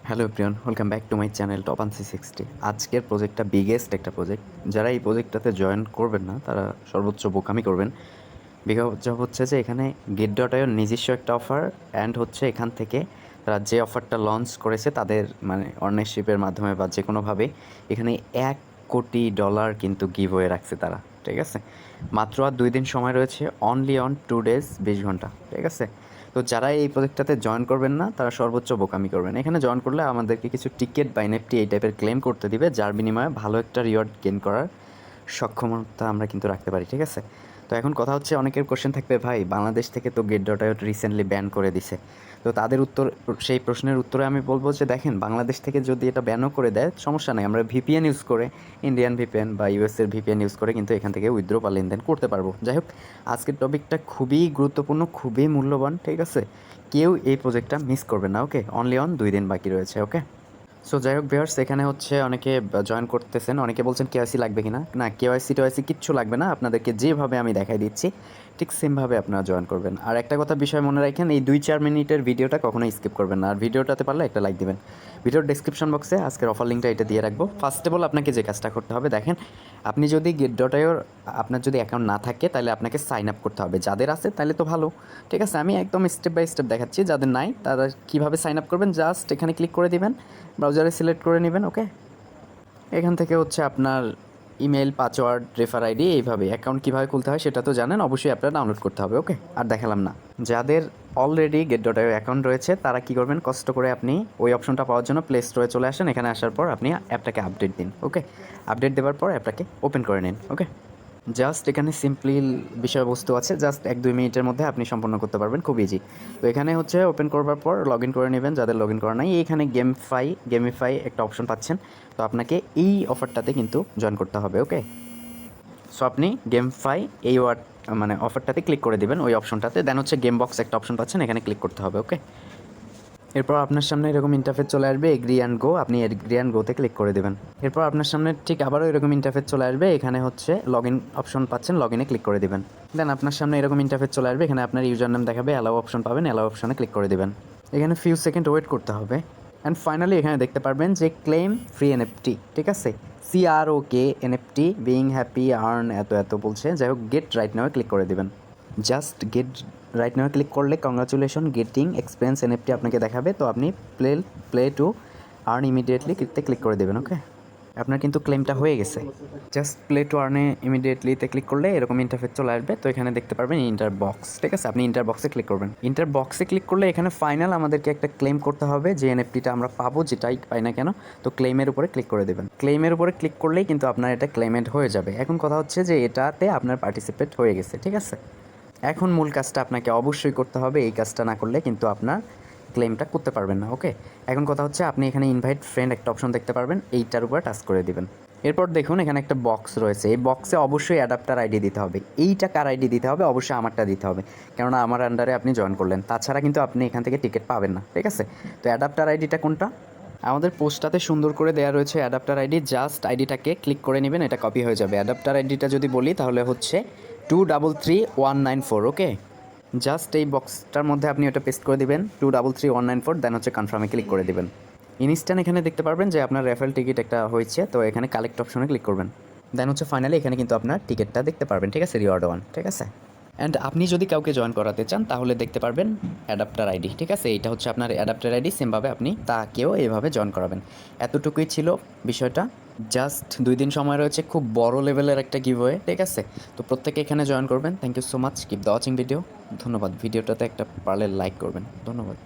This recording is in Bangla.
Hello everyone, welcome back to my channel top 360। আজকের প্রজেক্টটা বিগেস্ট একটা প্রজেক্ট। যারা এই প্রজেক্টটাতে জয়েন করবেন না তারা সর্বোচ্চ বোকামি করবেন। বিকজ হচ্ছে যে এখানে গেট.আইওর নিজস্ব একটা অফার অ্যান্ড হচ্ছে এখান থেকে তারা যে অফারটা লঞ্চ করেছে তাদের মানে অনারশিপের মাধ্যমে বা যে কোনোভাবে এখানে $1 কোটি কিন্তু গিভওয়ে রাখছে তারা। ঠিক আছে, মাত্র আর 2 দিন সময় রয়েছে, অনলি অন 2 ডেজ 20 ঘন্টা। ঠিক আছে, তো যারা এই প্রজেক্টটাতে জয়েন করবেন না তারা সর্বোচ্চ বোকামি করবেন। এখানে জয়েন করলে আমাদেরকে কিছু টিকেট বা এনএফটি এই টাইপের ক্লেম করতে দিবে, যার বিনিময়ে ভালো একটা রিওয়ার্ড গেইন করার সক্ষমতা আমরা কিন্তু রাখতে পারি। ঠিক আছে, তো এখন কথা হচ্ছে অনেকের কোশ্চেন থাকবে, ভাই বাংলাদেশ থেকে তো গেট.আইও রিসেন্টলি ব্যান করে দিছে। তো তাদের সেই প্রশ্নের উত্তরে আমি বলবো যে দেখেন, বাংলাদেশ থেকে যদি এটা ব্যানও করে দেয় সমস্যা নেই, আমরা ভিপিএন ইউজ করে, ইন্ডিয়ান ভিপিএন বা ইউএসের ভিপিএন ইউজ করে কিন্তু এখান থেকে উইথড্র বা লেনদেন করতে পারবো। যাই হোক, আজকের টপিকটা খুবই গুরুত্বপূর্ণ, খুবই মূল্যবান। ঠিক আছে, কেউ এই প্রজেক্টটা মিস করবে না। ওকে, অনলি অন 2 দিন বাকি রয়েছে। ওকে, সো যাই হোক ভিউয়ার্স, এখানে হচ্ছে অনেকে জয়েন করতেছেন, অনেকে বলছেন কেওয়াইসি লাগবে কিনা। না, কেওয়াইসি কিচ্ছু লাগবে না, আপনাদেরকে যেভাবে আমি দেখাই দিচ্ছি ঠিক সেমভাবে আপনারা জয়েন করবেন। আর একটা কথা বিষয় মনে রাখেন, এই 2-4 মিনিটের ভিডিওটা কখনোই স্কিপ করবেন না, আর ভিডিওটাতে পারলে একটা লাইক দিবেন। ভিডিওর ডেসক্রিপশন বক্সে আজকের অফার লিঙ্কটা এটা দিয়ে রাখবো। ফার্স্ট অফ অল আপনাকে যে কাজটা করতে হবে, দেখেন আপনি যদি গেট.আইওর আপনার যদি অ্যাকাউন্ট না থাকে তাহলে আপনাকে সাইন আপ করতে হবে। যাদের আছে তাহলে তো ভালো। ঠিক আছে, আমি একদম স্টেপ বাই স্টেপ দেখাচ্ছি। যাদের নাই তারা কীভাবে সাইন আপ করবেন, জাস্ট এখানে ক্লিক করে দিবেন, ব্রাউজারে সিলেক্ট করে নেবেন। ওকে, এখান থেকে হচ্ছে আপনার ইমেল, পাসওয়ার্ড, রেফার আইডি, এইভাবে অ্যাকাউন্ট কীভাবে খুলতে হয় সেটা তো জানেন, অবশ্যই আপনারা ডাউনলোড করতে হবে। ওকে, আর দেখালাম না। যাদের অলরেডি গেট.আইও অ্যাকাউন্ট রয়েছে তারা কী করবেন, কষ্ট করে আপনি ওই অপশনটা পাওয়ার জন্য প্লে স্টোরে চলে আসেন। এখানে আসার পর আপনি অ্যাপটাকে আপডেট দিন। ওকে, আপডেট দেওয়ার পর অ্যাপটাকে ওপেন করে নিন। ওকে, জাস্ট এখানে সিম্পলি বিষয়বস্তু আছে, জাস্ট 1-2 মিনিটের মধ্যে আপনি সম্পন্ন করতে পারবেন, খুব ইজি। তো এখানে হচ্ছে ওপেন করবার পর লগ ইন করে নেবেন, যাদের লগ ইন করা নাই। এইখানে গেমিফাই একটা অপশন পাচ্ছেন, তো আপনাকে এই অফারটাতে কিন্তু জয়েন করতে হবে। ওকে, সো আপনি গেমফাই এই মানে অফারটাতে ক্লিক করে দেবেন, ওই অপশনটাতে। দেন হচ্ছে গেম বক্স একটা অপশন পাচ্ছেন, এখানে ক্লিক করতে হবে। ওকে, এরপর আপনার সামনে এরকম ইন্টারফেস চলে আসবে, এগ্রি অ্যান্ড গো, আপনি এগ্রি অ্যান্ড গোতে ক্লিক করে দেবেন। এরপর আপনার সামনে ঠিক আবারও এরকম ইন্টারফেস চলে আসবে, এখানে হচ্ছে লগ ইন অপশন পাচ্ছেন, লগ ইনে ক্লিক করে দেবেন। দেন আপনার সামনে এরকম ইন্টারফেস চলে আসবে, এখানে আপনার ইউজার নেম দেখাবে, অ্যালাউ অপশন পাবেন, অ্যালাউ অপশনে ক্লিক করে দেবেন। এখানে ফিউ সেকেন্ড ওয়েট করতে হবে, অ্যান্ড ফাইনালি এখানে দেখতে পারবেন যে ক্লেম ফ্রি এনএফটি। ঠিক আছে, CROK NFT being happy earn এত বলছে। যাই হোক, গেট রাইট নাও ক্লিক করে দেবেন। Just get right now click করলে কংগ্রাচুলেশন, গেটিং এক্সপিরিয়েন্স এনএফটি আপনাকে দেখাবে। তো আপনি play to earn immediately click করে দেবেন। ওকে, আপনার কিন্তু ক্লেমটা হয়ে গেছে। জাস্ট প্লে টু আর্নে ইমিডিয়েটলিতে ক্লিক করলে এরকম ইন্টারফেস চলে আসবে। তো এখানে দেখতে পারবেন ইন্টার বক্স। ঠিক আছে, আপনি ইন্টার বক্সে ক্লিক করবেন। ইন্টার বক্সে ক্লিক করলে এখানে ফাইনাল আমাদেরকে একটা ক্লেম করতে হবে, যে এনএফটিটা আমরা পাবো, যেটাই পাই না কেন। তো ক্লেমের উপরে ক্লিক করে দেবেন। ক্লেমের উপরে ক্লিক করলেই কিন্তু আপনার এটা ক্লেমেড হয়ে যাবে। এখন কথা হচ্ছে যে এটাতে আপনার পার্টিসিপেট হয়ে গেছে। ঠিক আছে, এখন মূল কাজটা আপনাকে অবশ্যই করতে হবে, এই কাজটা না করলে কিন্তু আপনার ক্লেমটা করতে পারবেন না। ওকে, এখন কথা হচ্ছে আপনি এখানে ইনভাইট ফ্রেন্ড একটা অপশন দেখতে পারবেন, এইটার উপরে টাচ করে দিবেন। এরপর দেখুন এখানে একটা বক্স রয়েছে, এই বক্সে অবশ্যই অ্যাডাপ্টার আইডি দিতে হবে। এইটা কার আইডি দিতে হবে, অবশ্যই আমারটা দিতে হবে, কেননা আমার আন্ডারে আপনি জয়েন করলেন, তাছাড়া কিন্তু আপনি এখান থেকে টিকিট পাবেন না। ঠিক আছে, তো অ্যাডাপ্টার আইডিটা কোনটা, আমাদের পোস্টটাতে সুন্দর করে দেওয়া রয়েছে অ্যাডাপ্টার আইডি। জাস্ট আইডিটাকে ক্লিক করে নেবেন, এটা কপি হয়ে যাবে। অ্যাডাপ্টার আইডিটা যদি বলি তাহলে হচ্ছে 233194। ওকে, জাস্ট এই বক্সটার মধ্যে আপনি ওটা পেস্ট করে দিবেন, 233194। দেন হচ্ছে কনফার্মে ক্লিক করে দিবেন। ইনস্ট্যান্ট এখানে দেখতে পারবেন যে আপনার রেফারেল টিকিট একটা হয়েছে, তো এখানে কালেক্ট অপশনে ক্লিক করবেন। দেন হচ্ছে ফাইনালি এখানে কিন্তু আপনার টিকিটটা দেখতে পারবেন। ঠিক আছে, রিওয়ার্ড 1। ঠিক আছে, অ্যান্ড আপনি যদি কাউকে জয়েন করাতে চান তাহলে দেখতে পারবেন অ্যাডাপ্টার আইডি। ঠিক আছে, এইটা হচ্ছে আপনার অ্যাডাপ্টার আইডি, সেমভাবে আপনি তাকেও এইভাবে জয়েন করাবেন। এতটুকুই ছিল বিষয়টা। জাস্ট 2 দিন সময় রয়েছে, খুব বড় লেভেলের একটা গিভওয়ে। ঠিক আছে, তো প্রত্যেকে এখানে জয়েন করবেন। Thank you so much, keep the watching video. ধন্যবাদ। ভিডিওটাতে একটা পারলে লাইক করবেন। ধন্যবাদ।